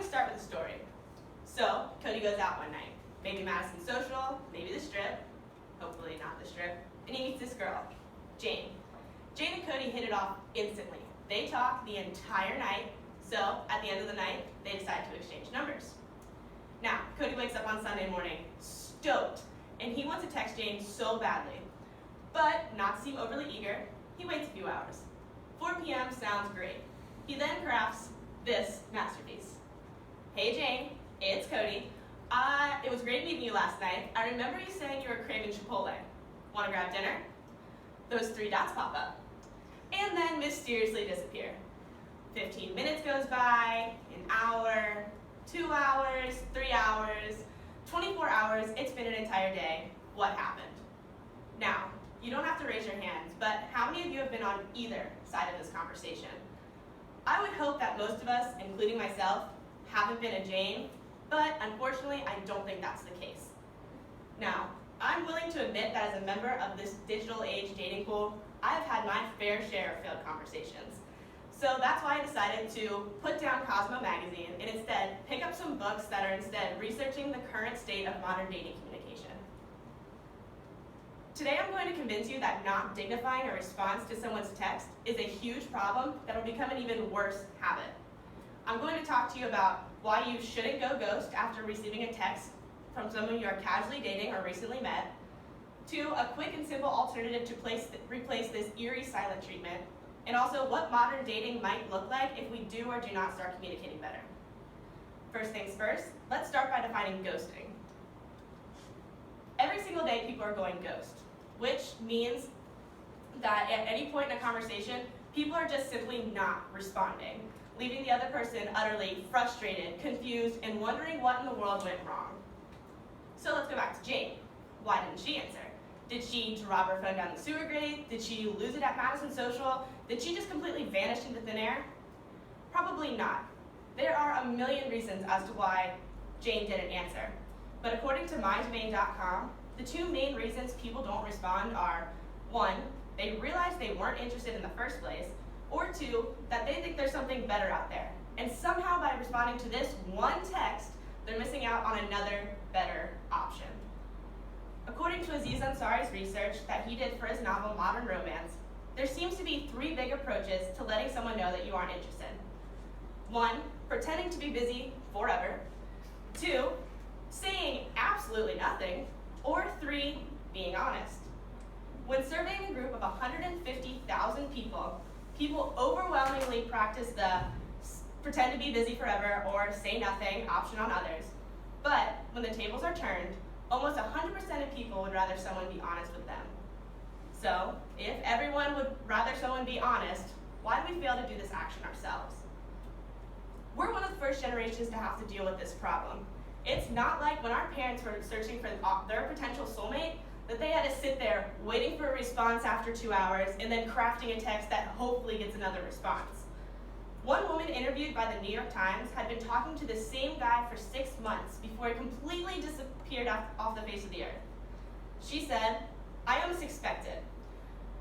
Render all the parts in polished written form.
start with a story. So, Cody goes out one night. Maybe Madison Social, maybe the Strip, hopefully not the Strip, and he meets this girl, Jane. Jane and Cody hit it off instantly. They talk the entire night, so at the end of the night, they decide to exchange numbers. Now, Cody wakes up on Sunday morning, stoked, and he wants to text Jane so badly. But, not to seem overly eager, he waits a few hours. 4 p.m. sounds great. He then crafts this masterpiece. Hey Jane, it's Cody. It was great meeting you last night. I remember you saying you were craving Chipotle. Want to grab dinner? Those 3 dots pop up. And then mysteriously disappear. 15 minutes goes by, an hour, 2 hours, 3 hours, 24 hours, it's been an entire day. What happened? Now, you don't have to raise your hands, but how many of you have been on either side of this conversation? I would hope that most of us, including myself, haven't been a Jane, but unfortunately, I don't think that's the case. Now, I'm willing to admit that as a member of this digital age dating pool, I've had my fair share of failed conversations. So that's why I decided to put down Cosmo magazine and instead pick up some books that are instead researching the current state of modern dating communication. Today I'm going to convince you that not dignifying a response to someone's text is a huge problem that will become an even worse habit. I'm going to talk to you about why you shouldn't go ghost after receiving a text from someone you are casually dating or recently met, to a quick and simple alternative to replace this eerie silent treatment, and also what modern dating might look like if we do or do not start communicating better. First things first, let's start by defining ghosting. Every single day people are going ghost, which means that at any point in a conversation, people are just simply not responding, leaving the other person utterly frustrated, confused, and wondering what in the world went wrong. So let's go back to Jane. Why didn't she answer? Did she drop her phone down the sewer grate? Did she lose it at Madison Social? Did she just completely vanish into thin air? Probably not. There are a million reasons as to why Jane didn't answer. But according to mydomain.com, the 2 main reasons people don't respond are, 1, they realize they weren't interested in the first place, or 2, that they think there's something better out there. And somehow by responding to this one text, they're missing out on another better option. According to Aziz Ansari's research that he did for his novel Modern Romance, there seems to be 3 big approaches to letting someone know that you aren't interested. 1, pretending to be busy forever. 2, saying absolutely nothing. Or 3, being honest. When surveying a group of 150,000 people, people overwhelmingly practice the pretend to be busy forever or say nothing option on others. But when the tables are turned, almost 100% of people would rather someone be honest with them. So, if everyone would rather someone be honest, why do we fail to do this action ourselves? We're one of the first generations to have to deal with this problem. It's not like when our parents were searching for their potential soulmate that they had to sit there waiting for a response after 2 hours and then crafting a text that hopefully gets another response. One woman interviewed by the New York Times had been talking to the same guy for 6 months before he completely disappeared off the face of the earth. She said, "I almost expected.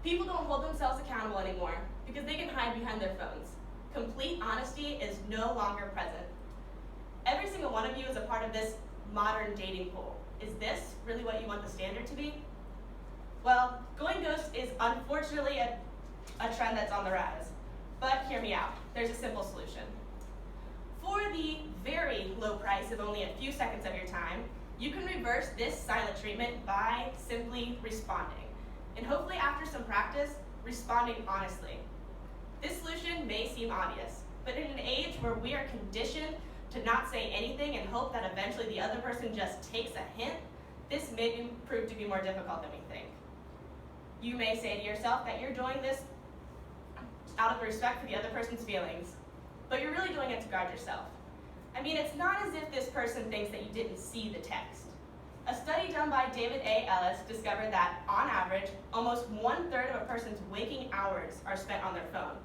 People don't hold themselves accountable anymore because they can hide behind their phones. Complete honesty is no longer present." Every single one of you is a part of this modern dating pool. Is this really what you want the standard to be? Well, going ghost is unfortunately a trend that's on the rise. But hear me out. There's a simple solution. For the very low price of only a few seconds of your time, you can reverse this silent treatment by simply responding. And hopefully after some practice, responding honestly. This solution may seem obvious, but in an age where we are conditioned to not say anything and hope that eventually the other person just takes a hint, this may prove to be more difficult than we think. You may say to yourself that you're doing this out of respect for the other person's feelings, but you're really doing it to guard yourself. I mean, it's not as if this person thinks that you didn't see the text. A study done by David A. Ellis discovered that, on average, almost 1/3 of a person's waking hours are spent on their phone.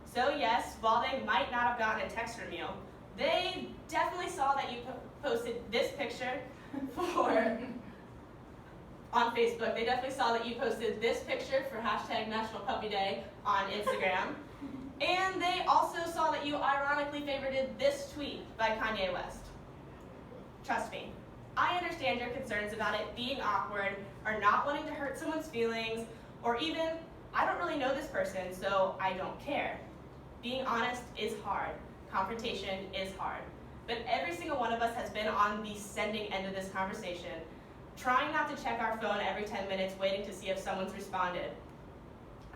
So yes, while they might not have gotten a text from you, they definitely saw that you posted this picture on Facebook. They definitely saw that you posted this picture for #National Puppy Day on Instagram. And they also saw that you ironically favorited this tweet by Kanye West. Trust me, I understand your concerns about it being awkward or not wanting to hurt someone's feelings, or even, I don't really know this person, so I don't care. Being honest is hard. Confrontation is hard. But every single one of us has been on the sending end of this conversation, trying not to check our phone every 10 minutes, waiting to see if someone's responded.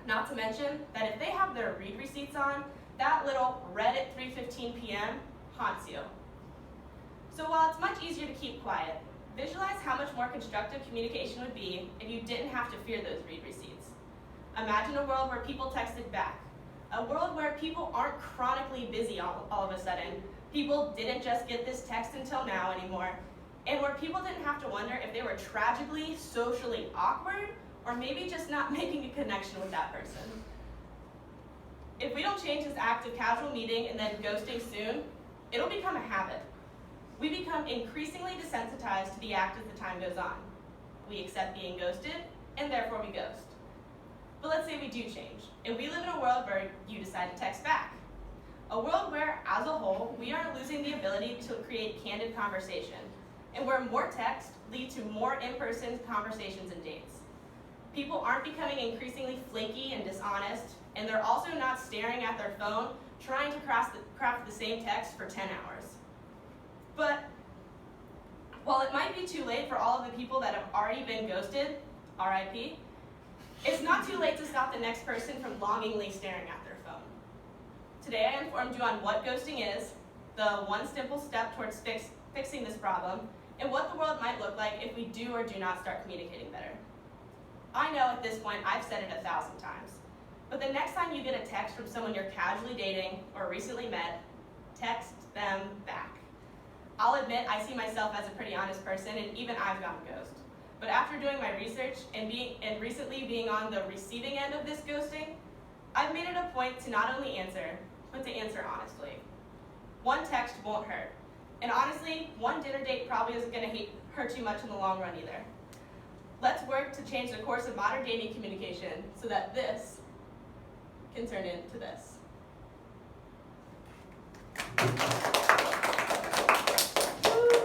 Not to mention that if they have their read receipts on, that little read at 3:15 p.m. haunts you. So while it's much easier to keep quiet, visualize how much more constructive communication would be if you didn't have to fear those read receipts. Imagine a world where people texted back, a world where people aren't chronically busy all of a sudden, people didn't just get this text until now anymore, and where people didn't have to wonder if they were tragically, socially awkward, or maybe just not making a connection with that person. If we don't change this act of casual meeting and then ghosting soon, it'll become a habit. We become increasingly desensitized to the act as the time goes on. We accept being ghosted, and therefore we ghost. But let's say we do change, and we live in a world where you decide to text back. A world where, as a whole, we are losing the ability to create candid conversation, and where more text lead to more in-person conversations and dates. People aren't becoming increasingly flaky and dishonest, and they're also not staring at their phone trying to craft the same text for 10 hours. But while it might be too late for all of the people that have already been ghosted, RIP, it's not too late to stop the next person from longingly staring at their phone. Today I informed you on what ghosting is, the one simple step towards fixing this problem, and what the world might look like if we do or do not start communicating better. I know at this point I've said it 1,000 times, but the next time you get a text from someone you're casually dating or recently met, text them back. I'll admit I see myself as a pretty honest person, and even I've gone ghost. But after doing my research and recently being on the receiving end of this ghosting, I've made it a point to not only answer, but to answer honestly. One text won't hurt. And honestly, one dinner date probably isn't going to hurt too much in the long run either. Let's work to change the course of modern dating communication so that this can turn into this.